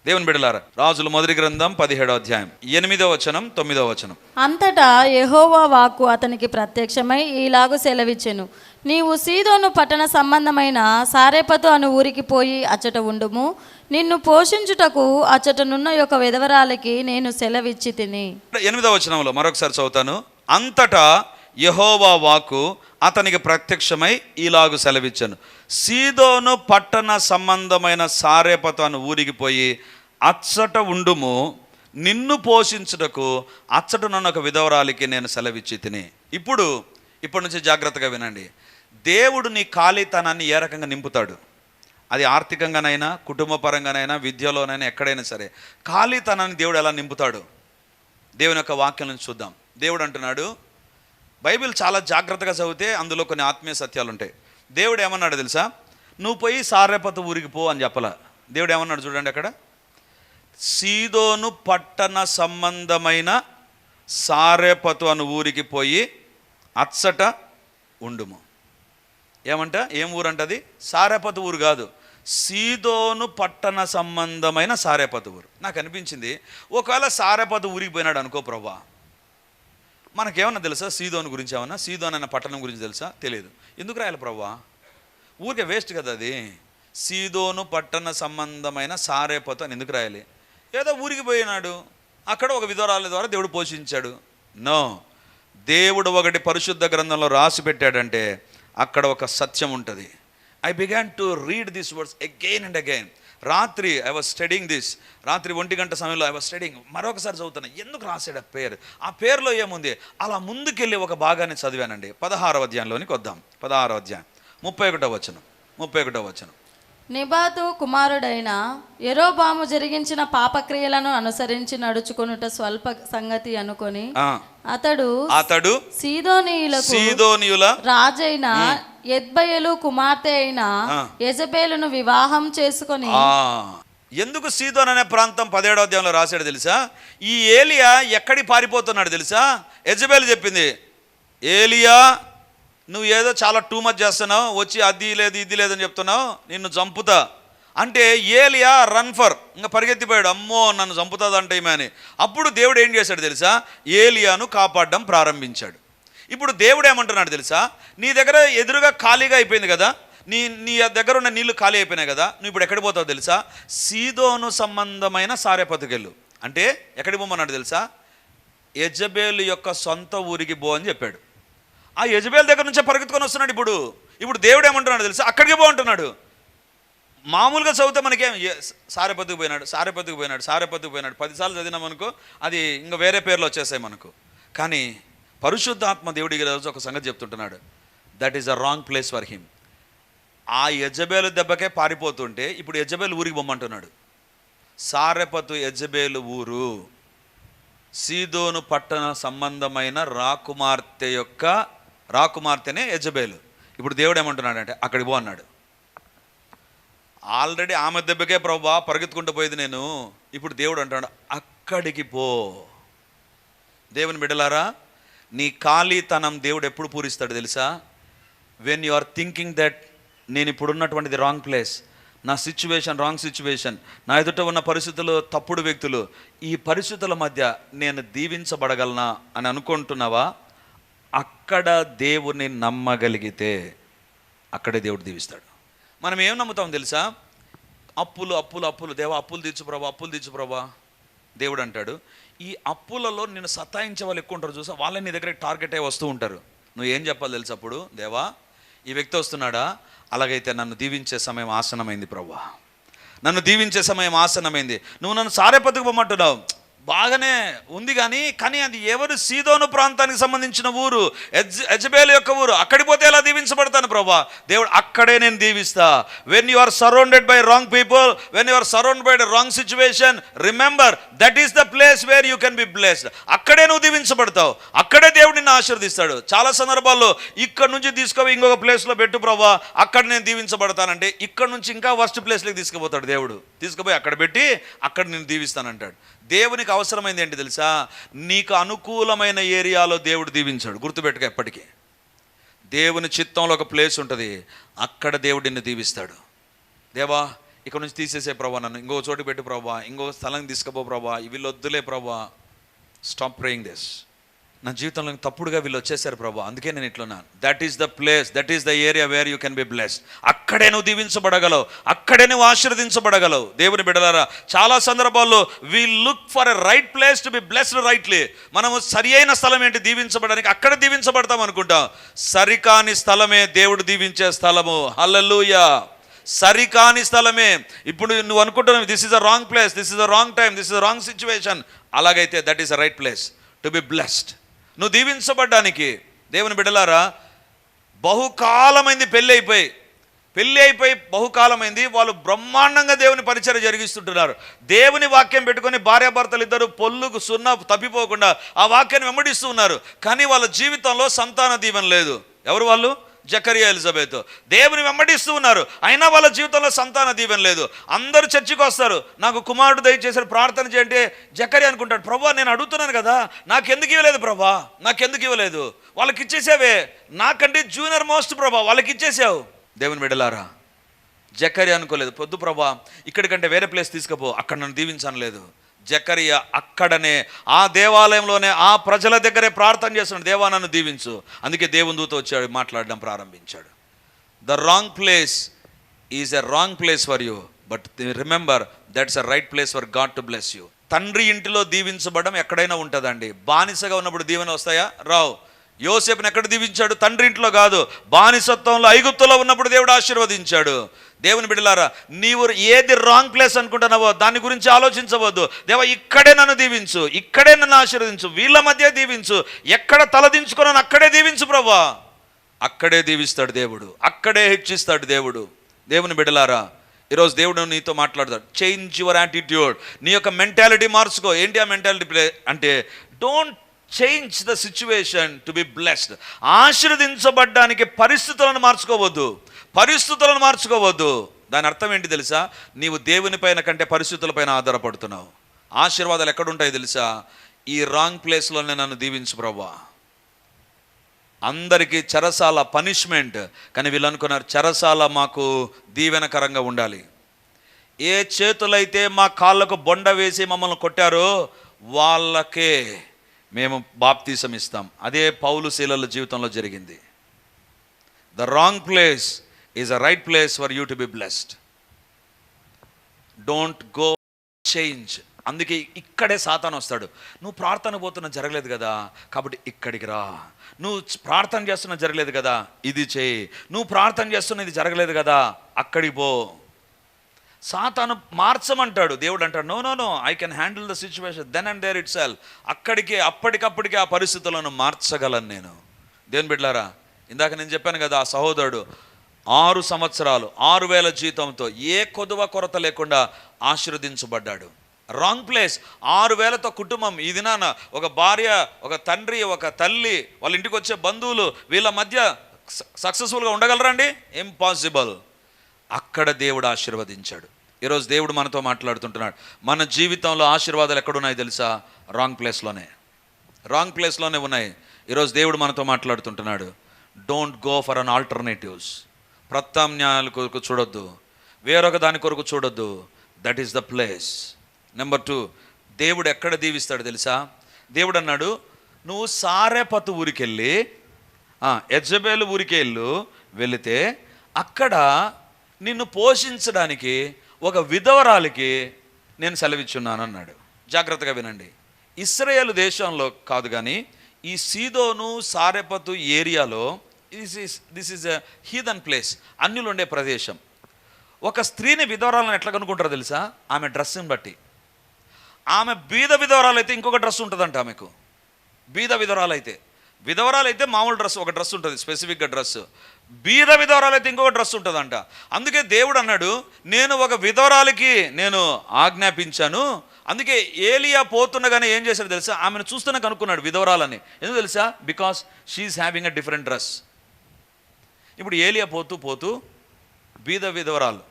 దేవుని బిడ్డలారా, రాజుల మొదటి గ్రంథం 17వ అధ్యాయం 8వ వచనం 9వ వచనం. అంతటా యెహోవా వాక్కు అతనికి ప్రత్యక్షమై ఈలాగు సెలవిచ్చెను, నీవు సీదోను పట్టణ సంబంధమైన సారెపతు అను ఊరికి పోయి అచ్చట ఉండుము. నిన్ను పోషించుటకు అచ్చటనున్న యొక్క విధవరాలకి నేను సెలవిచ్చి తిని. 8వ వచనంలో మరొకసారి చదువుతాను. అంతటా యెహోవా వాక్కు అతనికి ప్రత్యక్షమై ఈలాగు సెలవిచ్చెను, సీదోను పట్టణ సంబంధమైన సారెపతు అను ఊరికి పోయి అచ్చట ఉండుము. నిన్ను పోషించుటకు అచ్చటనున్న ఒక విధవరాలికి నేను సెలవిచ్చి తిని. ఇప్పటి నుంచి జాగ్రత్తగా వినండి. దేవుడు నీ ఖాళీతనాన్ని ఏ రకంగా నింపుతాడు? అది ఆర్థికంగానైనా, కుటుంబ పరంగానైనా, విద్యలోనైనా, ఎక్కడైనా సరే ఖాళీతనాన్ని దేవుడు ఎలా నింపుతాడు? దేవుని యొక్క వాక్యం నుంచి చూద్దాం. దేవుడు అంటున్నాడు, బైబిల్ చాలా జాగ్రత్తగా చదివితే అందులో కొన్ని ఆత్మీయ సత్యాలు ఉంటాయి. దేవుడు ఏమన్నాడు తెలుసా? నువ్వు పోయి సారెపతు ఊరికి పో అని చెప్పలా. దేవుడు ఏమన్నాడు చూడండి, అక్కడ సీదోను పట్టణ సంబంధమైన సారెపతు అను ఊరికి పోయి అచ్చట ఉండుము. ఏం ఊరు అంటది? సారెపతు ఊరు కాదు, సీదోను పట్టణ సంబంధమైన సారెపతు ఊరు. నాకు అనిపించింది, ఒకవేళ సారెపతు ఊరికి పోయినాడు అనుకో ప్రభా, మనకేమన్నా తెలుసా సీదోను గురించి? ఏమన్నా సీదోన్ అనే పట్టణం గురించి తెలుసా? తెలియదు. ఎందుకు రాయాలి ప్రభా? ఊరికే వేస్ట్ కదా అది. సీదోను పట్టణ సంబంధమైన సారెపతు అని ఎందుకు రాయాలి? ఏదో ఊరికి పోయినాడు, అక్కడ ఒక విధవరాల ద్వారా దేవుడు పోషించాడు. నో, దేవుడు ఒకటి పరిశుద్ధ గ్రంథంలో రాసి పెట్టాడంటే అక్కడ ఒక సత్యం ఉంటుంది. I began to read this words again and again. రాత్రి ఐ వాజ్ స్టడీయింగ్ దిస్. రాత్రి 1 గంట సమయంలో ఐ వాజ్ స్టడీయింగ్. మరొకసారి చదువుతాను, ఎందుకు రాశాడు ఆ పేరులో ఏముంది? అలా ముందుకెళ్ళి ఒక భాగాన్ని చదివానండి. 16వ అధ్యాయంలోనికి వద్దాం. 16వ అధ్యాయం 31వ వచనం. నెబాతు కుమారుడైన యెరోబాము జరిగించిన పాపక్రియలను అనుసరించి నడుచుకొనుట స్వల్ప సంగతి అనుకొని అతడు సీదోనీయుల రాజైన యెజ్బయలు కుమార్తె అయిన యెజబేలును వివాహం చేసుకొని. ఎందుకు సీదోన్ అనే ప్రాంతం 17వ అధ్యాయంలో రాశాడు తెలుసా? ఈ ఏలియా ఎక్కడి పారిపోతున్నాడు తెలుసా? యెజబేలు చెప్పింది, ఏలియా నువ్వు ఏదో చాలా టూ మచ్ చేస్తున్నావు, వచ్చి అది లేదు ఇది లేదని చెప్తున్నావు, నిన్ను చంపుతా అంటే ఏలియా ఇంకా పరిగెత్తిపోయాడు, అమ్మో నన్ను చంపుతుందంటే ఈమె అని. అప్పుడు దేవుడు ఏం చేశాడు తెలుసా? ఏలియాను కాపాడడం ప్రారంభించాడు. ఇప్పుడు దేవుడు ఏమంటున్నాడు తెలుసా? నీ దగ్గర ఎదురుగా ఖాళీగా అయిపోయింది కదా, నీ దగ్గర ఉన్న నీళ్లు ఖాళీ అయిపోయినాయి కదా, నువ్వు ఇప్పుడు ఎక్కడికి పోతావు తెలుసా? సీదోను సంబంధమైన సారెపతుకెళ్ళు. అంటే ఎక్కడికి పోమన్నాడు తెలుసా? యెజబేలు యొక్క సొంత ఊరికి పో అని చెప్పాడు. ఆ యెజబేలు దగ్గర నుంచే పరిగెత్తుకొని వస్తున్నాడు. ఇప్పుడు దేవుడు ఏమంటున్నాడు తెలుసా? అక్కడికి పో అంటున్నాడు. మామూలుగా చదివితే మనకేం సారెపతుకు పోయినాడు 10 సార్లు చదివినామనుకో అది ఇంకా వేరే పేర్లు వచ్చేసాయి మనకు. కానీ పరిశుద్ధాత్మ దేవుడికి రోజు ఒక సంగతి చెప్తుంటున్నాడు, that is a wrong place for him. ఆ యెజబేలు దెబ్బకే పారిపోతుంటే ఇప్పుడు యెజబేలు ఊరికి పొమ్మంటున్నాడు. సారెపతు యెజబేలు ఊరు, సీదోను పట్టణ సంబంధమైన రాకుమార్తెనే యెజబేలు. ఇప్పుడు దేవుడు ఏమంటున్నాడంటే అక్కడికి పో అన్నాడు. ఆల్రెడీ ఆమె దెబ్బకే ప్రభా పరిగెత్తుకుంటూ పోయేది నేను. ఇప్పుడు దేవుడు అంటున్నాడు అక్కడికి పో. దేవుని బిడ్డలారా, నీ ఖాళీతనం దేవుడు ఎప్పుడు పూరిస్తాడు తెలుసా? When you are thinking that నేను ఇప్పుడు ఉన్నటువంటిది రాంగ్ ప్లేస్, నా సిచ్యువేషన్ రాంగ్ సిచ్యువేషన్, నా ఎదుట ఉన్న పరిస్థితులు తప్పుడు వ్యక్తులు, ఈ పరిస్థితుల మధ్య నేను దీవించబడగలనా అని అనుకుంటున్నావా? అక్కడ దేవుని నమ్మగలిగితే అక్కడే దేవుడు దీవిస్తాడు. మనం ఏం నమ్ముతాం తెలుసా? అప్పులు దేవా అప్పులు తీర్చు ప్రభా. దేవుడు అంటాడు, ఈ అప్పులలో నేను సతాయించే వాళ్ళు ఎక్కువ ఉంటారు చూసా, వాళ్ళని నీ దగ్గర టార్గెట్ అయ్యి వస్తూ ఉంటారు. నువ్వు ఏం చెప్పాలి తెలుసు? అప్పుడు దేవా ఈ వ్యక్తి వస్తున్నాడా, అలాగైతే నన్ను దీవించే సమయం ఆసనమైంది ప్రభా, నన్ను దీవించే సమయం ఆసనమైంది. నువ్వు నన్ను సారెపతుకు పొమ్మంటున్నావు, బాగానే ఉంది కానీ అది ఎవరు? సీదోను ప్రాంతానికి సంబంధించిన ఊరు, యెజబేలు యొక్క ఊరు. అక్కడికి పోతే ఎలా దీవించబడతాను ప్రభా? దేవుడు అక్కడే నేను దీవిస్తా. When you are surrounded by wrong people, when you are surrounded by wrong situation, remember that is the place where you can be blessed. అక్కడే నువ్వు దీవించబడతావు, అక్కడే దేవుడు నిన్ను ఆశీర్వదిస్తాడు. చాలా సందర్భాల్లో ఇక్కడ నుంచి తీసుకుపోయి ఇంకొక ప్లేస్లో పెట్టు ప్రభా, అక్కడ నేను దీవించబడతానంటే ఇక్కడ నుంచి ఇంకా వర్స్ట్ ప్లేస్లోకి తీసుకుపోతాడు దేవుడు. తీసుకుపోయి అక్కడ పెట్టి అక్కడ నేను దీవిస్తానంటాడు. దేవునికి అవసరమైంది ఏంటి తెలుసా? నీకు అనుకూలమైన ఏరియాలో దేవుడు దీవించాడు. గుర్తుపెట్టుకో, ఎప్పటికీ దేవుని చిత్తంలో ఒక ప్లేస్ ఉంటుంది, అక్కడ దేవుడు నిన్ను దీవిస్తాడు. దేవా ఇక్కడ నుంచి తీసేసే ప్రభా, నన్ను ఇంకో చోటు పెట్టు ప్రభా, ఇంకో స్థలం తీసుకుపో ప్రభా, వీళ్ళు వద్దులే ప్రభా. Stop praying this. నా జీవితంలో తప్పుడుగా వీళ్ళు వచ్చేసారు ప్రభా, అందుకే నేను ఇట్లున్నాను. That is the place, that is the area where you can be blessed. అక్కడే నువ్వు దీవించబడగలవు, అక్కడే నువ్వు ఆశీర్వదించబడగలవు. దేవుని బిడ్డలారా, చాలా సందర్భాల్లో we look for a right place to be blessed rightly. మనము సరి అయిన స్థలం ఏంటి దీవించబడడానికి? అక్కడ దీవించబడతాం అనుకుంటాం. సరికాని స్థలమే దేవుడు దీవించే స్థలము. హల్లెలూయా. సరికాని స్థలమే. ఇప్పుడు నువ్వు అనుకుంటున్నావు this is a wrong place, this is a wrong time, this is a wrong situation. అలాగైతే that is a right place to be blessed. నువ్వు దీవించబడ్డానికి. దేవుని బిడ్డలారా, బహుకాలమైంది పెళ్ళి అయిపోయి బహుకాలమైంది. వాళ్ళు బ్రహ్మాండంగా దేవుని పరిచర్య జరిగిస్తుంటున్నారు. దేవుని వాక్యం పెట్టుకొని భార్యాభర్తలు ఇద్దరు పొల్లుకు సున్నా తప్పిపోకుండా ఆ వాక్యాన్ని వెంబడిస్తూ ఉన్నారు. కానీ వాళ్ళ జీవితంలో సంతాన దీవెన లేదు. ఎవరు వాళ్ళు? జకరియా, ఎలిజబెత్. దేవుని వెంబడిస్తూ ఉన్నారు, అయినా వాళ్ళ జీవితంలో సంతాన దీవెన లేదు. అందరూ చర్చికి వస్తారు, నాకు కుమారుడు దయచేసి ప్రార్థన చేయంటే జకరియా అనుకుంటాడు, ప్రభా నేను అడుగుతున్నాను కదా, నాకెందుకు ఇవ్వలేదు ప్రభా, నాకెందుకు ఇవ్వలేదు? వాళ్ళకి ఇచ్చేసావే, నాకంటే జూనియర్ మోస్ట్ ప్రభా, వాళ్ళకి ఇచ్చేసావు. దేవుని బిడ్డలారా, జకరియా అనుకోలేదు, పొద్దు ప్రభా ఇక్కడికంటే వేరే ప్లేస్ తీసుకుపో, అక్కడ నన్ను దీవించనలేదు. జకరియా అక్కడనే ఆ దేవాలయంలోనే ఆ ప్రజల దగ్గరే ప్రార్థన చేస్తున్నాడు, దేవా నన్ను దీవించు. అందుకే దేవుని దూత వచ్చాడు, మాట్లాడడం ప్రారంభించాడు. The wrong place is a wrong place for you, but remember that's a right place for God to bless you. తండ్రి ఇంటిలో దీవించబడడం ఎక్కడైనా ఉంటుందండి. బానిసగా ఉన్నప్పుడు దీవెన వస్తాయా? రావు. యోసేపుని ఎక్కడ దీవించాడు? తండ్రి ఇంట్లో కాదు, బానిసత్వంలో ఐగుప్తులో ఉన్నప్పుడు దేవుడు ఆశీర్వదించాడు. దేవుని బిడ్డలారా, నీవు ఏది రాంగ్ ప్లేస్ అనుకుంటున్నావో దాని గురించి ఆలోచించవద్దు. దేవా ఇక్కడే నన్ను దీవించు, ఇక్కడే నన్ను ఆశీర్వదించు, వీళ్ళ మధ్య దీవించు, ఎక్కడ తలదించుకున్నాను అక్కడే దీవించు ప్రభా. అక్కడే దీవిస్తాడు దేవుడు, అక్కడే హెచ్చిస్తాడు దేవుడు. దేవుని బిడ్డలారా, ఈరోజు దేవుడు నీతో మాట్లాడతాడు. Change your attitude. నీ యొక్క మెంటాలిటీ మార్చుకో. ఏంటి ఆ మెంటాలిటీ అంటే? Don't change the situation to be blessed. ఆశీర్వదించబడ్డానికి పరిస్థితులను మార్చుకోవద్దు. దాని అర్థం ఏంటి తెలుసా? నీవు దేవుని పైన కంటే పరిస్థితుల పైన ఆధారపడుతున్నావు. ఆశీర్వాదాలు ఎక్కడుంటాయి తెలుసా? ఈ రాంగ్ ప్లేస్లోనే నన్ను దీవించు ప్రభా. అందరికీ చెరసాల పనిష్మెంట్, కానీ వీళ్ళు అనుకున్నారు చెరసాల మాకు దీవెనకరంగా ఉండాలి. ఏ చేతులైతే మా కాళ్ళకు బొండ వేసి మమ్మల్ని కొట్టారో వాళ్ళకే మేము బాప్తీసం ఇస్తాం. అదే పౌలు శీలల జీవితంలో జరిగింది. The wrong place is a right place for you to be blessed. Don't go change. అందుకే ఇక్కడే సాతాను వస్తాడు. నువ్వు ప్రార్థన పోతున్నా జరగలేదు కదా, కాబట్టి ఇక్కడికి రా. నువ్వు ప్రార్థన చేస్తున్నా జరగలేదు కదా, ఇది చేయి. నువ్వు ప్రార్థన చేస్తున్నా ఇది జరగలేదు కదా, అక్కడికి పో. సాతాను మార్చమంటాడు. దేవుడు అంటాడు no no no, I can handle the situation then and there itself. అప్పటికప్పటికే ఆ పరిస్థితులను మార్చగలను నేను. దేవుని బిడ్డలారా, ఇందాక నేను చెప్పాను కదా, ఆ సహోదరుడు 6 సంవత్సరాలు 6,000 జీతంతో ఏ కొరత లేకుండా ఆశీర్వదించబడ్డాడు. Wrong place. 6,000తో కుటుంబం. ఈ దినాన ఒక భార్య, ఒక తండ్రి, ఒక తల్లి, వాళ్ళ ఇంటికి వచ్చే బంధువులు, వీళ్ళ మధ్య సక్సెస్ఫుల్గా ఉండగలరండి? ఇంపాసిబుల్. అక్కడ దేవుడు ఆశీర్వదించాడు. ఈరోజు దేవుడు మనతో మాట్లాడుతుంటున్నాడు. మన జీవితంలో ఆశీర్వాదాలు ఎక్కడున్నాయి తెలుసా? రాంగ్ ప్లేస్లోనే ఉన్నాయి. ఈరోజు దేవుడు మనతో మాట్లాడుతుంటున్నాడు. Don't go for an alternatives. ప్రత్యామ్నాయాల కొరకు చూడొద్దు, వేరొక దాని కొరకు చూడొద్దు. That is the place. Number 2, దేవుడు ఎక్కడ దీవిస్తాడు తెలుసా? దేవుడు అన్నాడు, నువ్వు సారెపతు ఊరికెళ్ళి యెజబెలు ఊరికే వెళితే అక్కడ నిన్ను పోషించడానికి ఒక విధవరాలికి నేను సెలవిచ్చున్నాను అన్నాడు. జాగ్రత్తగా వినండి. ఇశ్రాయేలు దేశంలో కాదు కానీ ఈ సీదోను సారెపతు ఏరియాలో this is a heathen place, అన్యులు ఉండే ప్రదేశం. ఒక స్త్రీని విధవరాలను ఎట్లా కనుక్కుంటారో తెలుసా? ఆమె డ్రెస్ని బట్టి. ఆమె బీద విధవరాలు అయితే ఇంకొక డ్రెస్ ఉంటుందంట. ఆమెకు బీద విధవరాలు అయితే మామూలు డ్రెస్, ఒక డ్రెస్ ఉంటుంది, స్పెసిఫిక్గా డ్రెస్. బీద విధవరాలు అయితే ఇంకొక డ్రెస్ ఉంటుందంట. అందుకే దేవుడు అన్నాడు, నేను ఒక విధవరాలికి నేను ఆజ్ఞాపించాను. అందుకే ఏలియా పోతుండగానే ఏం చేశాడు తెలుసా? ఆమెను చూస్తూనే కనుక్కున్నాడు విధవరాలని. ఎందుకు తెలుసా? Because she's having a different dress. ఇప్పుడు ఏలియా పోతూ బీద విధవరాలు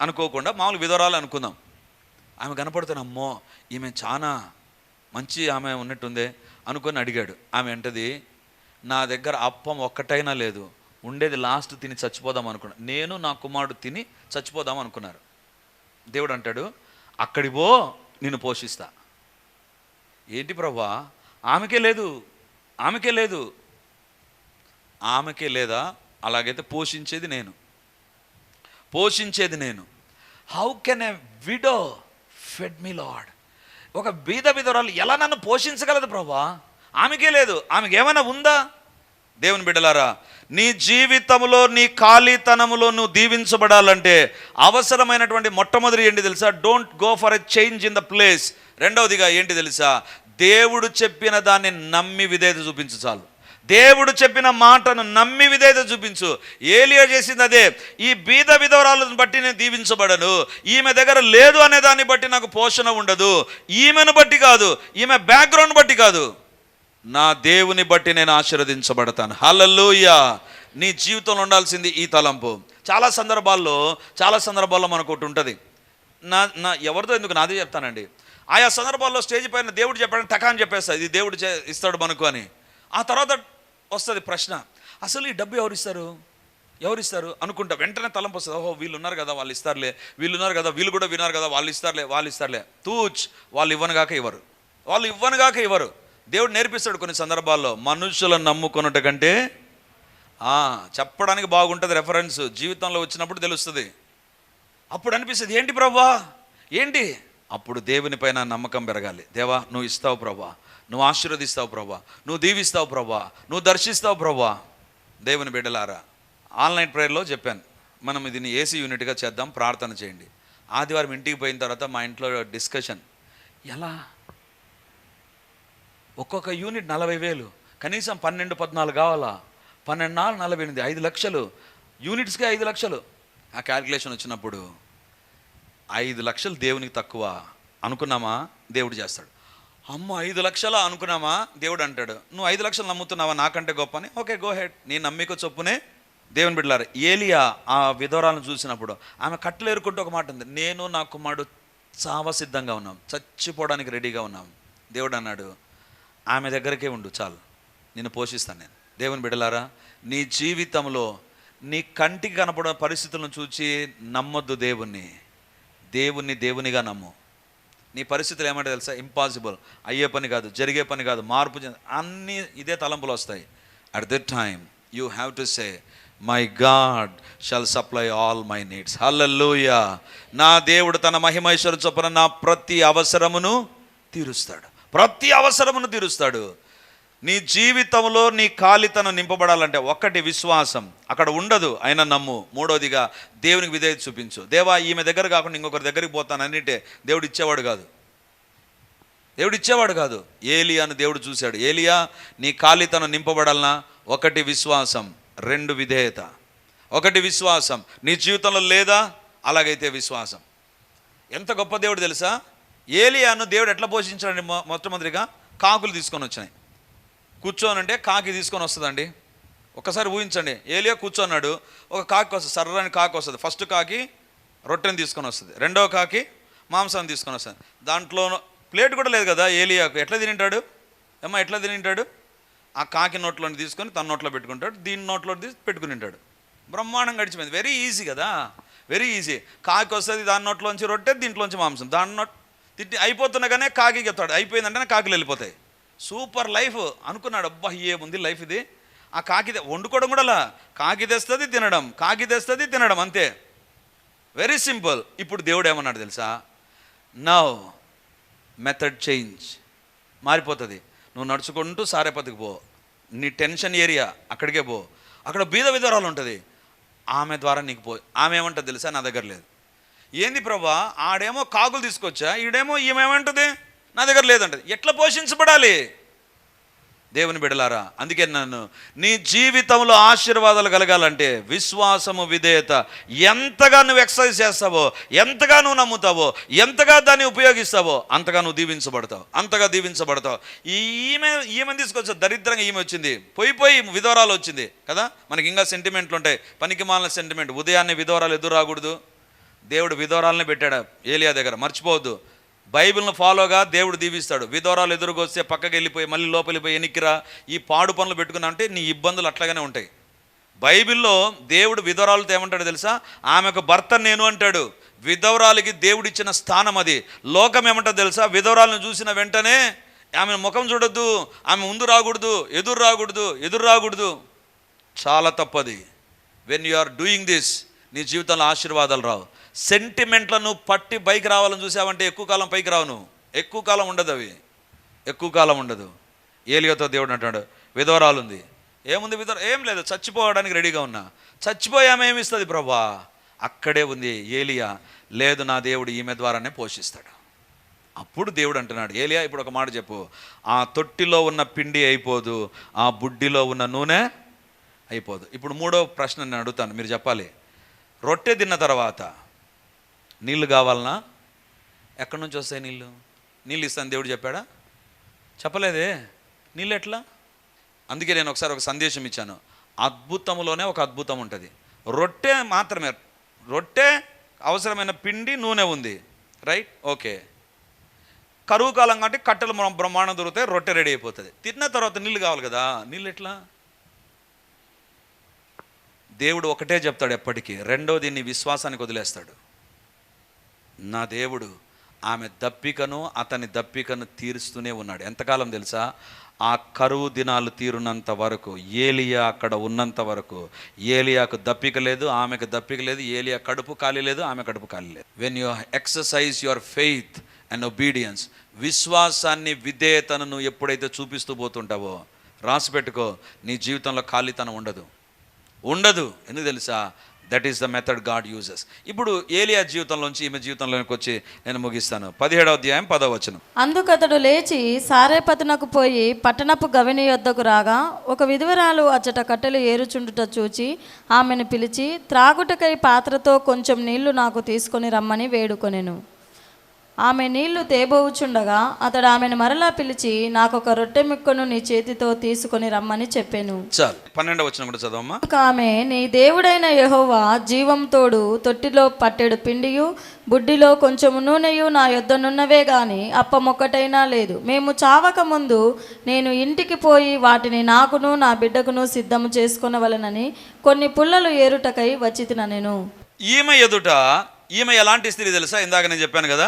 అనుకోకుండా మామూలు విధవరాలు అనుకుందాం. ఆమె కనపడుతున్న, అమ్మో ఈమె చాలా మంచి ఆమె ఉన్నట్టుందే అనుకొని అడిగాడు. ఆమె అంటది, నా దగ్గర అప్పం ఒక్కటైనా లేదు, ఉండేది లాస్ట్ తిని చచ్చిపోదాం అనుకున్నా. నేను నా కుమారుడు తిని చచ్చిపోదాం అనుకున్నారు. దేవుడు అంటాడు, అక్కడికి పో, నిన్ను పోషిస్తా. ఏంటి ప్రభువా, ఆమెకే లేదు, ఆమెకే లేదు. ఆమెకే లేదా? అలాగైతే పోషించేది నేను, పోషించేది నేను. How can a widow fed me lord? ఒక బీద విధవరాలు ఎలా నన్ను పోషించగలదు ప్రభువా? ఆమెకే లేదు. ఆమెకి ఏమైనా ఉందా? దేవుని బిడ్డలారా, నీ జీవితంలో నీ ఖాళీతనములో నువ్వు దీవించబడాలంటే అవసరమైనటువంటి మొట్టమొదటి ఏంటి తెలుసా? Don't go for a change in the place. రెండవదిగా ఏంటి తెలుసా? దేవుడు చెప్పిన దాన్ని నమ్మి విధేయత చూపించు చాలు. దేవుడు చెప్పిన మాటను నమ్మి విధేయత చూపించు. ఏలియా చేసింది అదే. ఈ బీద విధవరాలను బట్టి నేను దీవించబడను, ఈమె దగ్గర లేదు అనే దాన్ని బట్టి నాకు పోషణ ఉండదు, ఈమెను బట్టి కాదు, ఈమె బ్యాక్గ్రౌండ్ బట్టి కాదు, నా దేవుని బట్టి నేను ఆశీర్వదించబడతాను. హల్లెలూయా. నీ జీవితంలో ఉండాల్సింది ఈ తలంపు. చాలా సందర్భాల్లో మనకు ఒకటి ఉంటుంది. నా ఎవరితో ఎందుకు, నాదే చెప్తానండి. ఆయా సందర్భాల్లో స్టేజ్ పైన దేవుడు చెప్పాడని టకాని చెప్పేస్తా, ఇది దేవుడు ఇస్తాడు మనకు అని. ఆ తర్వాత వస్తుంది ప్రశ్న, అసలు ఈ డబ్బు ఎవరిస్తారు అనుకుంటా. వెంటనే తలంపు వస్తుంది, ఓహో వీళ్ళు ఉన్నారు కదా వాళ్ళు ఇస్తారులే, వీళ్ళు ఉన్నారు కదా వీళ్ళు కూడా విన్నారు కదా వాళ్ళు ఇస్తారులే. తూచ్, వాళ్ళు ఇవ్వనుగాక ఇవ్వరు. దేవుడు నేర్పిస్తాడు కొన్ని సందర్భాల్లో, మనుషులను నమ్ముకున్నట్టు కంటే చెప్పడానికి బాగుంటుంది రెఫరెన్స్, జీవితంలో వచ్చినప్పుడు తెలుస్తుంది. అప్పుడు అనిపిస్తుంది, ఏంటి ప్రభువా ఏంటి? అప్పుడు దేవుని పైన నమ్మకం పెరగాలి. దేవా నువ్వు ఇస్తావు ప్రభా, నువ్వు ఆశీర్వదిస్తావు ప్రభా, నువ్వు దీవిస్తావు ప్రభా, నువ్వు దర్శిస్తావు ప్రభా. దేవుని బిడ్డలారా, ఆన్లైన్ ప్రేయర్లో చెప్పాను, మనం దీన్ని ఏసీ యూనిట్గా చేద్దాం, ప్రార్థన చేయండి. ఆదివారం ఇంటికి పోయిన తర్వాత మా ఇంట్లో డిస్కషన్, ఎలా ఒక్కొక్క యూనిట్ 40,000, కనీసం 12-14 కావాలా, 12 48 5 లక్షలు, యూనిట్స్కే 5 లక్షలు. ఆ క్యాల్కులేషన్ వచ్చినప్పుడు 5 లక్షలు దేవునికి తక్కువ అనుకున్నామా, దేవుడు చేస్తాడు. అమ్మ 5 లక్షలా అనుకున్నామా, దేవుడు అంటాడు, నువ్వు 5 లక్షలు నమ్ముతున్నావా నాకంటే గొప్ప అని. Okay go head. నీ నమ్మిక చొప్పునే. దేవుని బిడ్డలారా, ఏలియా ఆ విధవరాలను చూసినప్పుడు ఆమె కట్టలు ఏరుకుంటూ ఒక మాట ఉంది, నేను నా కుమారుడు చావ సిద్ధంగా ఉన్నాం, చచ్చిపోవడానికి రెడీగా ఉన్నాం. దేవుడు అన్నాడు, ఆమె దగ్గరకే ఉండు చాలు, నిన్ను పోషిస్తాను నేను. దేవుని బిడ్డలారా, నీ జీవితంలో నీ కంటికి కనపడే పరిస్థితులను చూచి నమ్మొద్దు దేవునిగా నమ్ము. నీ పరిస్థితులు ఏమంటే తెలుసా, ఇంపాసిబుల్, అయ్యే పని కాదు, జరిగే పని కాదు, మార్పు అన్నీ ఇదే తలంపులు వస్తాయి. At that time you have to say, my God shall supply all my needs. హల్లెలూయా. నా దేవుడు తన మహిమైశ్వర చొప్పున నా ప్రతి అవసరమును తీరుస్తాడు. నీ జీవితంలో నీ ఖాళీతనం నింపబడాలంటే ఒకటి విశ్వాసం, అక్కడ ఉండదు అయినా నమ్ము. మూడోదిగా దేవునికి విధేయత చూపించు. దేవా ఈమె దగ్గర కాకుండా ఇంకొకరి దగ్గరికి పోతాను అన్నింటే దేవుడు ఇచ్చేవాడు కాదు. ఏలియాను దేవుడు చూశాడు. ఏలియా నీ ఖాళీతనం నింపబడాలన్నా ఒకటి విశ్వాసం, 2 విధేయత. ఒకటి విశ్వాసం నీ జీవితంలో లేదా, అలాగైతే విశ్వాసం. ఎంత గొప్ప దేవుడు తెలుసా. ఏలియాను దేవుడు ఎట్లా పోషించాడండి? మొట్టమొదటిగా కాకులు తీసుకొని వచ్చినాయి. కూర్చోనంటే కాకి తీసుకొని వస్తుందండి. ఒకసారి ఊహించండి, ఏలియా కూర్చోన్నాడు, ఒక కాకి వస్తుంది, సర్రని కాకి వస్తుంది. ఫస్ట్ కాకి రొట్టెని తీసుకొని వస్తుంది, రెండవ కాకి మాంసాన్ని తీసుకొని వస్తుంది. దాంట్లో ప్లేట్ కూడా లేదు కదా ఏలియాకు. ఎట్లా తినింటాడు? ఆ కాకి నోట్లోని తీసుకొని తన నోట్లో పెట్టుకుంటాడు, దీని నోట్లో తీసి పెట్టుకుని ఉంటాడు. బ్రహ్మాండంగా గడిచిపోయింది. వెరీ ఈజీ కదా, వెరీ ఈజీ. కాకి వస్తుంది, దాని నోట్లోంచి రొట్టె, దీంట్లోంచి మాంసం, తిట్టి అయిపోతున్నగానే కాకి చెప్తాడు, అయిపోయిందంటే కాకులు వెళ్ళిపోతాయి. సూపర్ లైఫ్ అనుకున్నాడు. అబ్బా ఏముంది లైఫ్ ఇది. ఆ కాకి వండుకోవడం కూడా అలా, కాకి తెస్తుంది తినడం అంతే. Very simple. ఇప్పుడు దేవుడు ఏమన్నాడు తెలుసా, నౌ మెథడ్ చేంజ్, మారిపోతుంది. నువ్వు నడుచుకుంటూ సారేపతికి పో, నీ టెన్షన్ ఏరియా అక్కడికే పో, అక్కడ బీద విధవరాలు ఉంటుంది, ఆమె ద్వారా నీకు పో. ఆమె ఏమంటుంది తెలుసా, నా దగ్గర లేదు. ఏంది ప్రభా, ఆడేమో కాకులు తీసుకొచ్చా, ఈమెమంటుంది నా దగ్గర లేదంటది. ఎట్లా పోషించబడాలి? దేవుని బిడ్డలారా, అందుకే నన్ను నీ జీవితంలో ఆశీర్వాదాలు కలగాలంటే విశ్వాసము, విధేయత. ఎంతగా నువ్వు ఎక్సర్సైజ్ చేస్తావో, ఎంతగా నువ్వు నమ్ముతావో, ఎంతగా దాన్ని ఉపయోగిస్తావో అంతగా నువ్వు దీవించబడతావు. ఈమె తీసుకొచ్చా, దరిద్రంగా ఈమె వచ్చింది, పోయి విధవరాలు వచ్చింది కదా. మనకి ఇంకా సెంటిమెంట్లు ఉంటాయి, పనికి మాలిన సెంటిమెంట్. ఉదయాన్నే విధవరాలు ఎదురు రాకూడదు. దేవుడు విధవరాలనే పెట్టాడు ఏలియా దగ్గర, మర్చిపోవద్దు. బైబిల్ను ఫాలోగా దేవుడు దీవిస్తాడు. విధవరాలు ఎదురుకొస్తే పక్కకి వెళ్ళిపోయి మళ్ళీ లోపలిపోయి ఎనికిరా, ఈ పాడు పనులు పెట్టుకున్నా అంటే నీ ఇబ్బందులు అట్లాగానే ఉంటాయి. బైబిల్లో దేవుడు విధవరాలతో ఏమంటాడు తెలుసా, ఆమెకు భర్త నేను అంటాడు. విధవరాలికి దేవుడిచ్చిన స్థానం అది. లోకం ఏమంటుంది తెలుసా? విధవరాలను చూసిన వెంటనే ఆమె ముఖం చూడొద్దు, ఆమె ముందు రాకూడదు, ఎదురు రాకూడదు. చాలా తప్పది. When you are doing this, నీ జీవితంలో ఆశీర్వాదాలు రావు. సెంటిమెంట్లను పట్టి పైకి రావాలని చూసావంటే ఎక్కువ కాలం పైకి రావు నువ్వు. ఎక్కువ కాలం ఉండదు, అవి ఎక్కువ కాలం ఉండదు. ఏలియాతో దేవుడు అంటాడు, విధవరాలు ఉంది. ఏముంది విధవ? ఏం లేదు, చచ్చిపోవడానికి రెడీగా ఉన్నా. చచ్చిపోయామె ఏమిస్తుంది ప్రభా? అక్కడే ఉంది ఏలియా, లేదు నా దేవుడు ఈమె ద్వారానే పోషిస్తాడు. అప్పుడు దేవుడు అంటున్నాడు, ఏలియా ఇప్పుడు ఒక మాట చెప్పు, ఆ తొట్టిలో ఉన్న పిండి అయిపోదు, ఆ బుడ్డిలో ఉన్న నూనె అయిపోదు. ఇప్పుడు మూడో ప్రశ్న నేను అడుగుతాను, మీరు చెప్పాలి. రొట్టె తిన్న తర్వాత నీళ్ళు కావాలనా? ఎక్కడి నుంచి వస్తాయి నీళ్ళు? నీళ్ళు ఇస్తాను దేవుడు చెప్పాడా? చెప్పలేదే. నీళ్ళు ఎట్లా? అందుకే నేను ఒకసారి ఒక సందేశం ఇచ్చాను, అద్భుతంలోనే ఒక అద్భుతం ఉంటుంది. రొట్టె మాత్రమే, రొట్టె అవసరమైన పిండి నూనె ఉంది, రైట్, ఓకే. కరువు కాలం కాబట్టి కట్టెలు బ్రహ్మాండం దొరుకుతాయి, రొట్టె రెడీ అయిపోతుంది. తిన్న తర్వాత నీళ్ళు కావాలి కదా, నీళ్ళు ఎట్లా? దేవుడు ఒకటే చెప్తాడు ఎప్పటికీ, రెండోది నీ విశ్వాసానికి వదిలేస్తాడు. నా దేవుడు ఆమె దప్పికను అతని దప్పికను తీరుస్తూనే ఉన్నాడు. ఎంతకాలం తెలుసా? ఆ కరువు దినాలు తీరున్నంత వరకు, ఏలియా అక్కడ ఉన్నంత వరకు. ఏలియాకు దప్పిక లేదు, ఆమెకు దప్పిక లేదు. ఏలియా కడుపు ఖాళీ లేదు, ఆమె కడుపు ఖాళీ లేదు. When you exercise your faith and obedience, విశ్వాసాన్ని విధేయతను నువ్వు ఎప్పుడైతే చూపిస్తూ పోతుంటావో, రాసి పెట్టుకో, నీ జీవితంలో ఖాళీతనం ఉండదు. ఎందుకు తెలుసా? That is the method God uses. ఇప్పుడు ఏలియా జీవితంలోంచి ఈమె జీవితంలోకి వచ్చి నేను ముగిస్తాను. 17వ అధ్యాయం 10వ వచనం. అందుకతడు లేచి సారేపతునకు పోయి పట్టణపు గవిని యొద్దకు రాగా, ఒక విధవరాలు అచ్చట కట్టెలు ఏరుచుండుట చూచి ఆమెను పిలిచి, త్రాగుటకై పాత్రతో కొంచెం నీళ్లు నాకు తీసుకొని రమ్మని వేడుకొనెను. ఆమె నీళ్లు తేబోవుచుండగా అతడు ఆమెను మరలా పిలిచి, నాకొక రొట్టె ముక్కను నీ చేతితో తీసుకొని రమ్మని చెప్పాను. చాలు, 12వ వచనం కూడా చదవమ్మా. ఆమె, నీ దేవుడైన యెహోవా జీవం తోడు తొట్టిలో పట్టెడు పిండియు బుడ్డిలో కొంచెము నూనెయు నా యొద్దనున్నవే గాని అప్పమొక్కటైనా లేదు. మేము చావక ముందు నేను ఇంటికి పోయి వాటిని నాకును నా బిడ్డకును సిద్ధము చేసుకొనవలెనని కొన్ని పుల్లలు ఏరుటకై వచ్చితిన నేను. ఈమె ఎలాంటి స్త్రీ తెలుసా? ఇందాక నేను చెప్పాను కదా,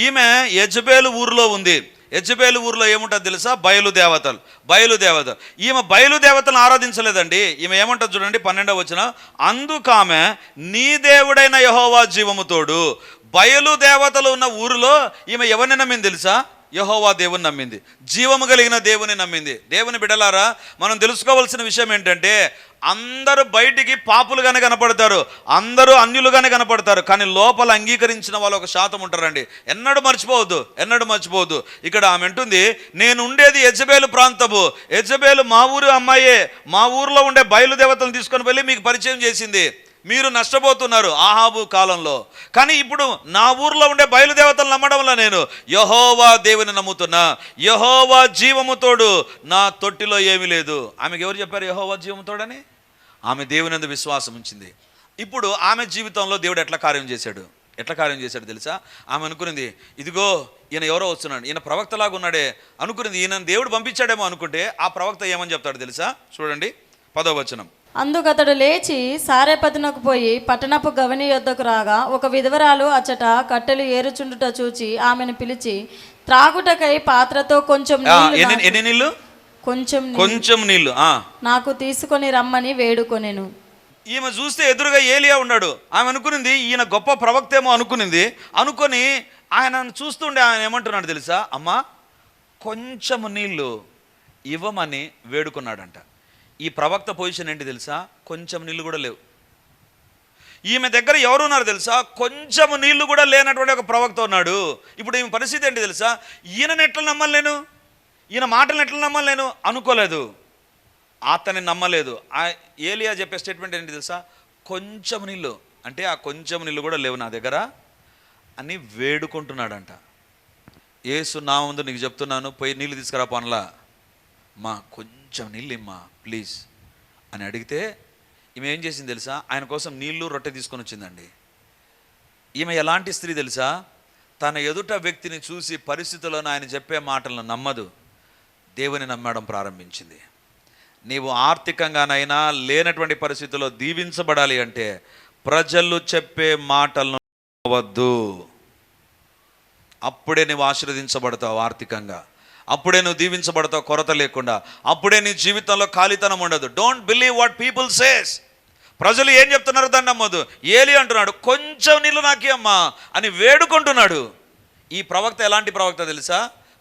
ఈమె యెజబేలు ఊరిలో ఉంది. యెజబేలు ఊరిలో ఏముంటుంది తెలుసా? బయలుదేవతలు. ఈమె బయలుదేవతలను ఆరాధించలేదండి. ఈమె ఏమంటుంది చూడండి, 12వ వచనం. అందుకామె, నీ దేవుడైన యెహోవా జీవము తోడు. బయలుదేవతలు ఉన్న ఊరిలో ఈమె ఎవరిని నమ్మింది తెలుసా? యెహోవా దేవుని నమ్మింది, జీవము కలిగిన దేవుని నమ్మింది. దేవుని బిడ్డలారా, మనం తెలుసుకోవాల్సిన విషయం ఏంటంటే, అందరూ బయటికి పాపులుగానే కనపడతారు, అందరూ అన్యులుగానే కనపడతారు, కానీ లోపల అంగీకరించిన వాళ్ళు ఒక శాతం ఉంటారండి. ఎన్నడూ మర్చిపోవద్దు. ఇక్కడ ఆమె అంటుంది, నేను ఉండేది యెజబేలు ప్రాంతము. యెజబేలు మా ఊరు అమ్మాయే. మా ఊర్లో ఉండే బయలుదేవతలను తీసుకొని వెళ్ళి మీకు పరిచయం చేసింది. మీరు నష్టపోతున్నారు ఆహాబు కాలంలో. కానీ ఇప్పుడు నా ఊర్లో ఉండే బయలుదేవతలు నమ్మడం వల్ల నేను యెహోవా దేవుని నమ్ముతున్నా. యెహోవా జీవము తోడు, నా తొట్టిలో ఏమీ లేదు. ఆమెకు ఎవరు చెప్పారు యెహోవా జీవము తోడని? ఆమె దేవుని యందు విశ్వాసం ఉంచింది. ఇప్పుడు ఆమె జీవితంలో దేవుడు ఎట్లా కార్యం చేశాడు తెలుసా? ఆమె అనుకునింది, ఇదిగో ఈయన ఎవరో వస్తున్నాడు, ఈయన ప్రవక్తలాగా ఉన్నాడే అనుకునింది. ఈయన దేవుడు పంపించాడేమో అనుకుంటే ఆ ప్రవక్త ఏమని చెప్తాడు తెలుసా? చూడండి 10వ వచనం. అందుకతడు లేచి సారేపతునకు పోయి పట్టణపు గవిని యొద్దకు రాగా, ఒక విధవరాలు అచ్చట కట్టెలు ఏరుచుండుట చూచి ఆమెను పిలిచి, త్రాగుటకై పాత్రతో కొంచెం నీళ్లు కొంచెం నీళ్లు నాకు తీసుకొని రమ్మని వేడుకొనెను. ఈమె చూస్తే ఎదురుగా ఏలియా ఉన్నాడు. ఆమె అనుకునింది ఈయన గొప్ప ప్రవక్తేమో అనుకొని ఆయన చూస్తుండే ఆయన ఏమంటున్నాడు తెలుసా? అమ్మా, కొంచెము నీళ్లు ఇవ్వమని వేడుకున్నాడంట. ఈ ప్రవక్త పొజిషన్ ఏంటి తెలుసా? కొంచెం నీళ్ళు కూడా లేవు. ఈమె దగ్గర ఎవరున్నారు తెలుసా? కొంచెము నీళ్లు కూడా లేనటువంటి ఒక ప్రవక్త ఉన్నాడు. ఇప్పుడు ఈమె పరిస్థితి ఏంటి తెలుసా? ఈయన మాటలను ఎట్లా నమ్మలేను అనుకోలేదు, అతన్ని నమ్మలేదు. ఏలియా చెప్పే స్టేట్మెంట్ ఏంటి తెలుసా? కొంచెం నీళ్ళు అంటే ఆ కొంచెం నీళ్ళు కూడా లేవు నా దగ్గర అని వేడుకుంటున్నాడంట. యేసు నా ముందు నీకు చెప్తున్నాను, పోయి నీళ్ళు తీసుకురా పనులా, మా కొంచెం నీళ్ళు ఇమ్మా ప్లీజ్ అని అడిగితే ఈమె ఏం చేసింది తెలుసా? ఆయన కోసం నీళ్లు రొట్టె తీసుకొని వచ్చిందండి. ఈమె ఎలాంటి స్త్రీ తెలుసా? తన ఎదుట వ్యక్తిని చూసి పరిస్థితులను ఆయన చెప్పే మాటలను నమ్మదు, దేవుని నమ్మడం ప్రారంభించింది. నీవు ఆర్థికంగానైనా లేనటువంటి పరిస్థితుల్లో దీవించబడాలి అంటే ప్రజలు చెప్పే మాటలను వద్దు. అప్పుడే నువ్వు ఆశీర్వదించబడతావు ఆర్థికంగా, అప్పుడే నువ్వు దీవించబడతావు కొరత లేకుండా, అప్పుడే నీ జీవితంలో ఖాళీతనం ఉండదు. Don't believe what people says. ప్రజలు ఏం చెప్తున్నారు దాన్ని నమ్మొద్దు. ఏలి అంటున్నాడు, కొంచెం నీళ్ళు నాకే అమ్మా అని వేడుకుంటున్నాడు. ఈ ప్రవక్త ఎలాంటి ప్రవక్త తెలుసా?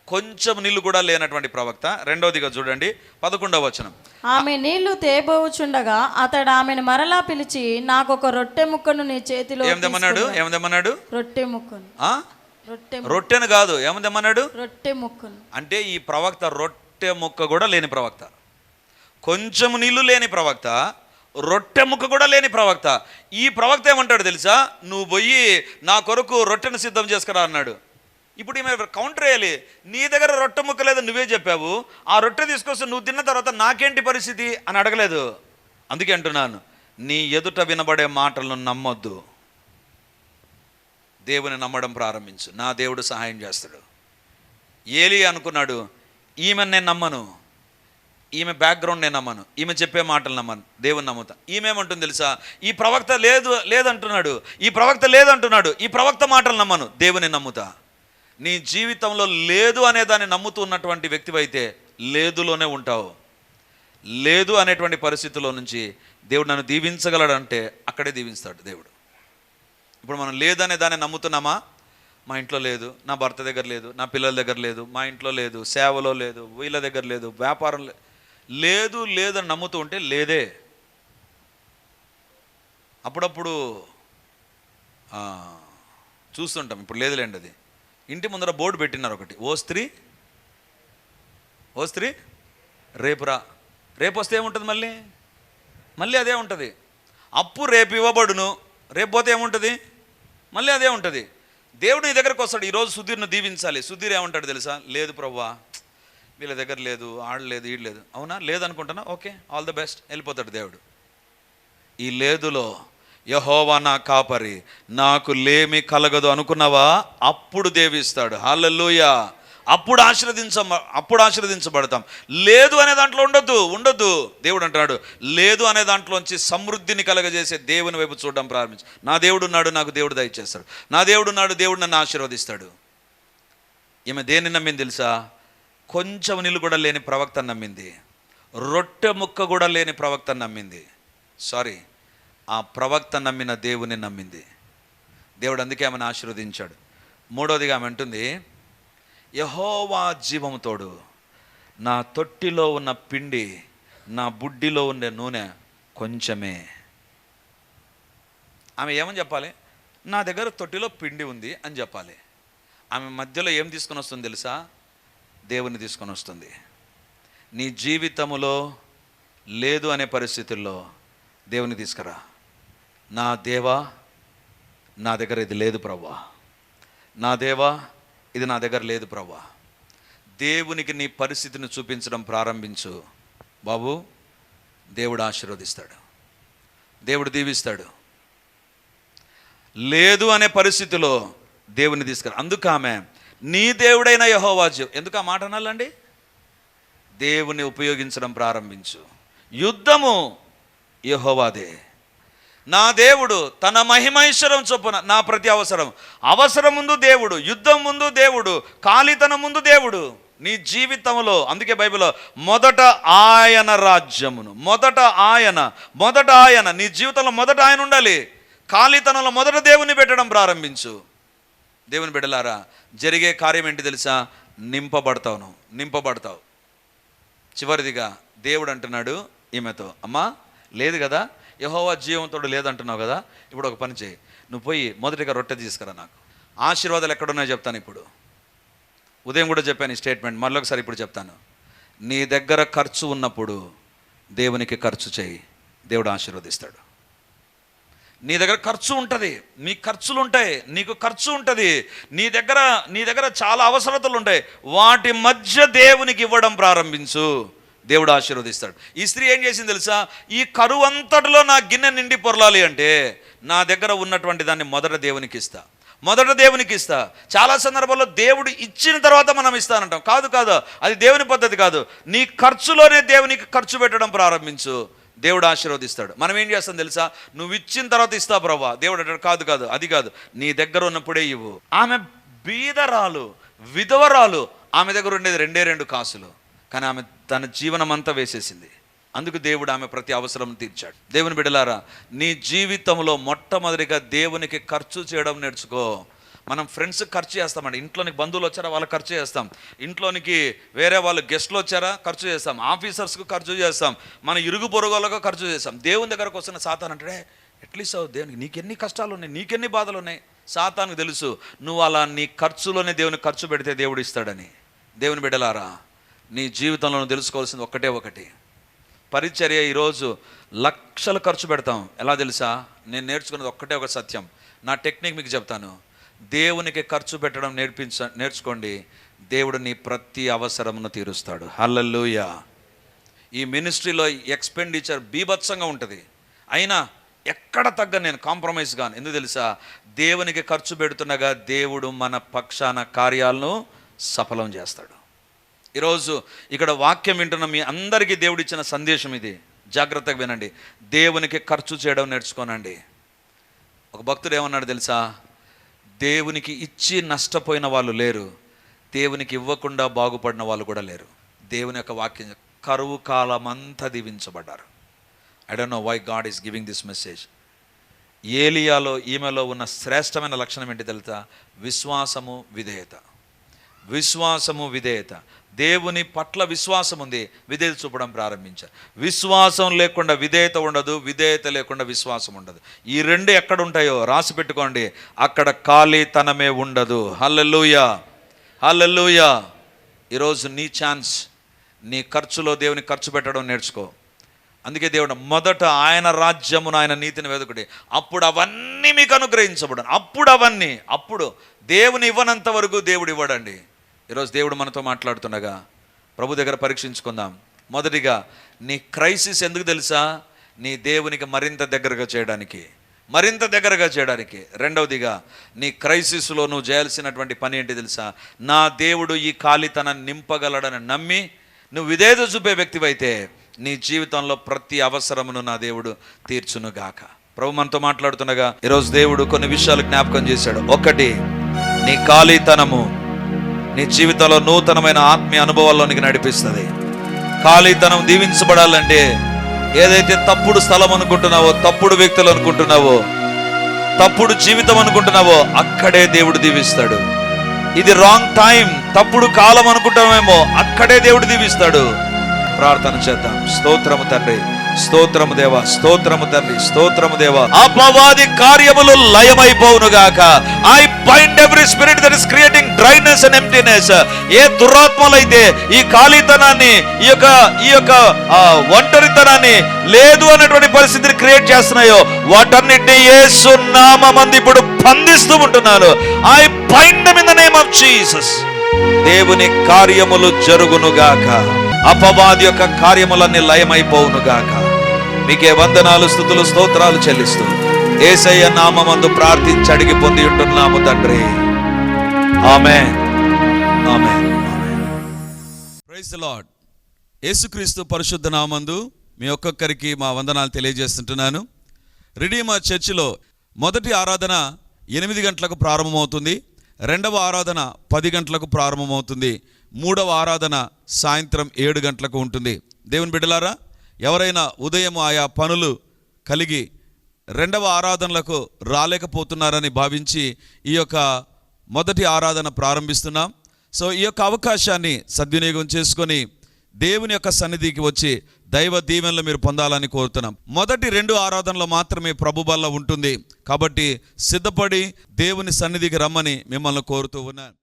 కొంచెం నీళ్ళు కూడా లేనటువంటి ప్రవక్త. రెండవదిగా చూడండి 11వ వచనం. ఆమె నీళ్లు తేబోచుండగా అతడు ఆమెను మరలా పిలిచి, నాకు ఒక రొట్టె ముక్కను నీ చేతిలో ఏమదమ్మన్నాడు? రొట్టె ముక్కను. రొట్టెను కాదు, ఏమదమ్మన్నాడు? రొట్టె ముక్కను. అంటే ఈ ప్రవక్త రొట్టె ముక్క కూడా లేని ప్రవక్త, కొంచెం నీళ్లు లేని ప్రవక్త, రొట్టె ముక్క కూడా లేని ప్రవక్త. ఈ ప్రవక్త ఏమంటాడు తెలుసా? నువ్వు పోయి నా కొరకు రొట్టెను సిద్ధం చేసుకురా అన్నాడు. ఇప్పుడు ఈమె కౌంటర్ వేయాలి, నీ దగ్గర రొట్టె ముక్క లేదు, నువ్వే చెప్పావు, ఆ రొట్టె తీసుకొస్తే నువ్వు తిన్న తర్వాత నాకేంటి పరిస్థితి అని అడగలేదు. అందుకే అంటున్నాను, నీ ఎదుట వినబడే మాటలను నమ్మొద్దు, దేవుని నమ్మడం ప్రారంభించు. నా దేవుడు సహాయం చేస్తాడు. ఏలి అనుకున్నాడు, ఈమె నేను నమ్మను, ఈమె బ్యాక్గ్రౌండ్ నేను నమ్మను, ఈమె చెప్పే మాటలు నమ్మను, దేవుని నమ్ముతా. ఈమెమంటుంది తెలుసా? ఈ ప్రవక్త లేదంటున్నాడు, ఈ ప్రవక్త లేదంటున్నాడు, ఈ ప్రవక్త మాటలు నమ్మను, దేవుని నమ్ముతా. నీ జీవితంలో లేదు అనే దాన్ని నమ్ముతూ ఉన్నటువంటి వ్యక్తివైతే లేదులోనే ఉంటావు. లేదు అనేటువంటి పరిస్థితుల్లో నుంచి దేవుడు నన్ను దీవించగలడంటే అక్కడే దీవిస్తాడు దేవుడు. ఇప్పుడు మనం లేదనే దాన్ని నమ్ముతున్నామా? మా ఇంట్లో లేదు, నా భర్త దగ్గర లేదు, నా పిల్లల దగ్గర లేదు, మా ఇంట్లో లేదు, సేవలో లేదు, వీళ్ళ దగ్గర లేదు, వ్యాపారం లేదు లేదని నమ్ముతూ ఉంటే లేదే. అప్పుడప్పుడు చూస్తుంటాం, ఇప్పుడు లేదులేండి. అది ఇంటి ముందర బోర్డు పెట్టినారు ఒకటి, ఓ స్త్రీ రేపురా. రేపు వస్తే ఏముంటుంది? మళ్ళీ అదే ఉంటుంది. అప్పు రేపు ఇవ్వబడును, రేపు పోతే ఏముంటుంది? మళ్ళీ అదే ఉంటుంది. దేవుడు నీ దగ్గరకు వస్తాడు, ఈరోజు సుధీర్ను దీవించాలి. సుధీర్ ఏమంటాడు తెలుసా? లేదు ప్రభువా, వీళ్ళ దగ్గర లేదు, ఆడలేదు, ఈడలేదు. అవునా? లేదనుకుంటున్నా, ఓకే, ఆల్ ద బెస్ట్, వెళ్ళిపోతాడు దేవుడు. ఈ లేదులో యెహోవా నా కాపరి, నాకు లేమి కలగదు అనుకున్నావా? అప్పుడు దేవిస్తాడు. హల్లెలూయా. అప్పుడు ఆశీర్వదించబడతాం. లేదు అనే దాంట్లో ఉండొద్దు. దేవుడు అంటున్నాడు, లేదు అనే దాంట్లోంచి సమృద్ధిని కలగజేసే దేవుని వైపు చూడడం ప్రారంభించు. నా దేవుడు ఉన్నాడు, నాకు దేవుడు దయచేస్తాడు. నా దేవుడు ఉన్నాడు, దేవుడు నన్ను ఆశీర్వదిస్తాడు. ఈమె దేన్ని నమ్మింది తెలుసా? కొంచెం నీళ్ళు కూడా లేని ప్రవక్తను నమ్మింది, రొట్టె ముక్క కూడా లేని ప్రవక్తను నమ్మింది. ఆ ప్రవక్త నమ్మిన దేవుని నమ్మింది. దేవుడు అందుకే ఆమెను ఆశీర్వదించాడు. మూడవదిగా ఆమె అంటుంది, యెహోవా జీవము తోడు, నా తొట్టిలో ఉన్న పిండి, నా బుడ్డిలో ఉండే నూనె కొంచెమే. ఆమె ఏమని చెప్పాలి? నా దగ్గర తొట్టిలో పిండి ఉంది అని చెప్పాలి. ఆమె మధ్యలో ఏం తీసుకొని వస్తుంది తెలుసా? దేవుని తీసుకొని వస్తుంది. నీ జీవితములో లేదు అనే పరిస్థితుల్లో దేవుని తీసుకురా. నా దేవా, నా దగ్గర ఇది లేదు ప్రభువా, నా దేవా, ఇది నా దగ్గర లేదు ప్రభువా. దేవునికి నీ పరిస్థితిని చూపించడం ప్రారంభించు బాబు. దేవుడు ఆశీర్వదిస్తాడు, దేవుడు దీవిస్తాడు. లేదు అనే పరిస్థితిలో దేవుని తీసుకురా. అందుకు ఆమె నీ దేవుడైన యెహోవా జీవం. ఎందుకు ఆ మాట అనాలండి? దేవుని ఉపయోగించడం ప్రారంభించు. యుద్ధము యెహోవాదే. నా దేవుడు తన మహిమైశ్వరం చొప్పున నా ప్రతి అవసరం ముందు దేవుడు, యుద్ధం ముందు దేవుడు, ఖాళీతనం ముందు దేవుడు. నీ జీవితంలో అందుకే బైబిల్లో మొదట ఆయన రాజ్యమును, మొదట ఆయన నీ జీవితంలో మొదట ఆయన ఉండాలి. ఖాళీతనంలో మొదట దేవుని పెట్టడం ప్రారంభించు. దేవుని బిడ్డలారా, జరిగే కార్యం ఏంటి తెలుసా? నింపబడతావు. చివరిదిగా దేవుడు అంటున్నాడు ఈమెతో, అమ్మా లేదు కదా, యెహోవా జీవంతో లేదంటున్నావు కదా, ఇప్పుడు ఒక పని చేయి, నువ్వు పోయి మొదటిగా రొట్టె తీసుకురా. నాకు ఆశీర్వాదాలు ఎక్కడున్నాయో చెప్తాను. ఇప్పుడు ఉదయం కూడా చెప్పాను ఈ స్టేట్మెంట్, మరొకసారి ఇప్పుడు చెప్తాను. నీ దగ్గర ఖర్చు ఉన్నప్పుడు దేవునికి ఖర్చు చేయి, దేవుడు ఆశీర్వదిస్తాడు. నీ దగ్గర ఖర్చు ఉంటుంది, నీ ఖర్చులు ఉంటాయి, నీకు ఖర్చు ఉంటుంది, నీ దగ్గర చాలా అవసరతలు ఉంటాయి. వాటి మధ్య దేవునికి ఇవ్వడం ప్రారంభించు, దేవుడు ఆశీర్వదిస్తాడు. ఈ స్త్రీ ఏం చేసింది తెలుసా? ఈ కరువు అంతటిలో నా గిన్నె నిండి పొరలాలి అంటే నా దగ్గర ఉన్నటువంటి దాన్ని మొదట దేవునికి ఇస్తా. చాలా సందర్భాల్లో దేవుడు ఇచ్చిన తర్వాత మనం ఇస్తానంటాం. కాదు, అది దేవుని పద్ధతి కాదు. నీ ఖర్చులోనే దేవునికి ఖర్చు పెట్టడం ప్రారంభించు, దేవుడు ఆశీర్వదిస్తాడు. మనం ఏం చేస్తాం తెలుసా? నువ్వు ఇచ్చిన తర్వాత ఇస్తా ప్రభా. దేవుడు అంటాడు కాదు అది కాదు, నీ దగ్గర ఉన్నప్పుడే ఇవ్వు. ఆమె బీదరాలు, విధవరాలు, ఆమె దగ్గర ఉండేది 2 కాసులు, కానీ ఆమె తన జీవనం అంతా వేసేసింది. అందుకు దేవుడు ఆమె ప్రతి అవసరం తీర్చాడు. దేవుని బిడ్డలారా, నీ జీవితంలో మొట్టమొదటిగా దేవునికి ఖర్చు చేయడం నేర్చుకో. మనం ఫ్రెండ్స్కి ఖర్చు చేస్తామండి. ఇంట్లోనికి బంధువులు వచ్చారా, వాళ్ళకి ఖర్చు చేస్తాం. ఇంట్లోనికి వేరే వాళ్ళు గెస్ట్లు వచ్చారా, ఖర్చు చేస్తాం. ఆఫీసర్స్కు ఖర్చు చేస్తాం. మన ఇరుగు పొరుగులకు ఖర్చు చేస్తాం. దేవుని దగ్గరకు వస్తున్న సాతాను అంటాడే, ఎట్లీస్ట్ దేవునికి నీకెన్ని కష్టాలు ఉన్నాయి, నీకెన్ని బాధలు ఉన్నాయి. సాతానుకు తెలుసు నువ్వు అలా నీ ఖర్చులోనే దేవునికి ఖర్చు పెడితే దేవుడు ఇస్తాడని. దేవుని బిడ్డలారా, నీ జీవితంలో నువ్వు తెలుసుకోవాల్సింది ఒకటి, పరిచర్య. ఈరోజు లక్షలు ఖర్చు పెడతాం. ఎలా తెలుసా? నేను నేర్చుకున్నది ఒక సత్యం. నా టెక్నిక్ మీకు చెప్తాను. దేవునికి ఖర్చు పెట్టడం నేర్చుకోండి. దేవుడు నీ ప్రతి అవసరమును తీరుస్తాడు. హల్లెలూయా. ఈ మినిస్ట్రీలో ఎక్స్పెండిచర్ బీభత్సంగా ఉంటుంది, అయినా ఎక్కడ తగ్గ నేను కాంప్రమైజ్ గాను. ఎందుకు తెలుసా? దేవునికి ఖర్చు పెడుతుండగా దేవుడు మన పక్షాన కార్యాలను సఫలం చేస్తాడు. ఈరోజు ఇక్కడ వాక్యం వింటున్న మీ అందరికీ దేవుడిచ్చిన సందేశం ఇది. జాగ్రత్తగా వినండి. దేవునికి ఖర్చు చేయడం నేర్చుకోనండి. ఒక భక్తుడు ఏమన్నాడు తెలుసా? దేవునికి ఇచ్చి నష్టపోయిన వాళ్ళు లేరు, దేవునికి ఇవ్వకుండా బాగుపడిన వాళ్ళు కూడా లేరు. దేవుని యొక్క వాక్యం, కరువు కాలం అంతా దీవించబడ్డారు. I don't know why God is giving this message. ఏలియాలో ఈమెలో ఉన్న శ్రేష్టమైన లక్షణం ఏంటి తెలుసా? విశ్వాసము, విధేయత. విశ్వాసము, విధేయత. దేవుని పట్ల విశ్వాసం ఉంది, విధేయత చూపడం ప్రారంభించారు. విశ్వాసం లేకుండా విధేయత ఉండదు, విధేయత లేకుండా విశ్వాసం ఉండదు. ఈ 2 ఎక్కడ ఉంటాయో రాసి పెట్టుకోండి, అక్కడ ఖాళీతనమే ఉండదు. హల్లెలూయా, హల్లెలూయా. ఈరోజు నీ ఛాన్స్. నీ ఖర్చులో దేవుని ఖర్చు పెట్టడం నేర్చుకో. అందుకే దేవుడు మొదట ఆయన రాజ్యమును, ఆయన నీతిని వెతుకుడి, అప్పుడు అవన్నీ మీకు అనుగ్రహించబడను. అప్పుడు దేవుని ఇవ్వనంత వరకు దేవుడు ఇవ్వడండి. ఈరోజు దేవుడు మనతో మాట్లాడుతుండగా ప్రభు దగ్గర పరీక్షించుకుందాం. మొదటిగా నీ క్రైసిస్ ఎందుకు తెలుసా? నీ దేవునికి మరింత దగ్గరగా చేయడానికి. రెండవదిగా నీ క్రైసిస్లో నువ్వు చేయాల్సినటువంటి పని ఏంటి తెలుసా? నా దేవుడు ఈ ఖాళీతనాన్ని నింపగలడని నమ్మి నువ్వు విధేయత చూపే వ్యక్తివైతే నీ జీవితంలో ప్రతి అవసరమును నా దేవుడు తీర్చునుగాక. ప్రభు మనతో మాట్లాడుతుండగా ఈరోజు దేవుడు కొన్ని విషయాలు జ్ఞాపకం చేశాడు. 1, నీ ఖాళీతనము నీ జీవితంలో నూతనమైన ఆత్మీయ అనుభవాల్లోనికి నడిపిస్తుంది. ఖాళీతనం దీవించబడాలంటే ఏదైతే తప్పుడు స్థలం అనుకుంటున్నావో, తప్పుడు వ్యక్తులు అనుకుంటున్నావో, తప్పుడు జీవితం అనుకుంటున్నావో, అక్కడే దేవుడు దీవిస్తాడు. ఇది రాంగ్ టైం, తప్పుడు కాలం అనుకుంటామేమో, అక్కడే దేవుడు దీవిస్తాడు. ప్రార్థన చేద్దాం. స్తోత్రము తండ్రి, స్తోత్రము దేవా, స్తోత్రము తండ్రి, స్తోత్రము దేవా. అపవాది కార్యములు లయమైపోవునుగాక. I bind every spirit that is creating dryness and emptiness. ఏ దురాత్మలైతే ఈ ఖాళీతనాన్ని, ఈ యొక్క ఒంటరితనాన్ని, లేదు అన్నటువంటి పరిస్థితిని క్రియేట్ చేస్తున్నాయో, వాటన్నిటిని యేసు నామమున ఇప్పుడు బంధిస్తూ ఉంటున్నాను. I bind them in the name of Jesus. దేవుని కార్యములు జరుగునుగాక. అపవాది యొక్క కార్యములన్నీ లయమైపోవునుగాక. మీకే వందనాలు, స్తుతులు, స్తోత్రాలు చెల్లిస్తూ యేసయ్య నామమందు ప్రార్థించి అడిగి పొంది ఉంటున్నాము తండ్రి. ఆమేన్, ఆమేన్, ఆమేన్. Praise the Lord. యేసుక్రీస్తు పరిశుద్ధ నామమందు మీ ఒక్కొక్కరికి మా వందనాలు తెలియజేస్తుంటున్నాను. రిడీమర్ చర్చిలో మొదటి ఆరాధన 8 గంటలకు ప్రారంభమవుతుంది. 2వ ఆరాధన 10 గంటలకు ప్రారంభమవుతుంది. 3వ ఆరాధన సాయంత్రం 7 గంటలకు ఉంటుంది. దేవుని బిడ్డలారా, ఎవరైనా ఉదయం ఆయా పనులు కలిగి 2వ ఆరాధనలకు రాలేకపోతున్నారని భావించి ఈ యొక్క మొదటి ఆరాధన ప్రారంభిస్తున్నాం. సో ఈ యొక్క అవకాశాన్ని సద్వినియోగం చేసుకొని దేవుని యొక్క సన్నిధికి వచ్చి దైవ దీవెనలు మీరు పొందాలని కోరుతున్నాం. మొదటి 2 ఆరాధనలు మాత్రమే ప్రభు బల్ల ఉంటుంది. కాబట్టి సిద్ధపడి దేవుని సన్నిధికి రమ్మని మిమ్మల్ని కోరుతూ ఉన్నాను.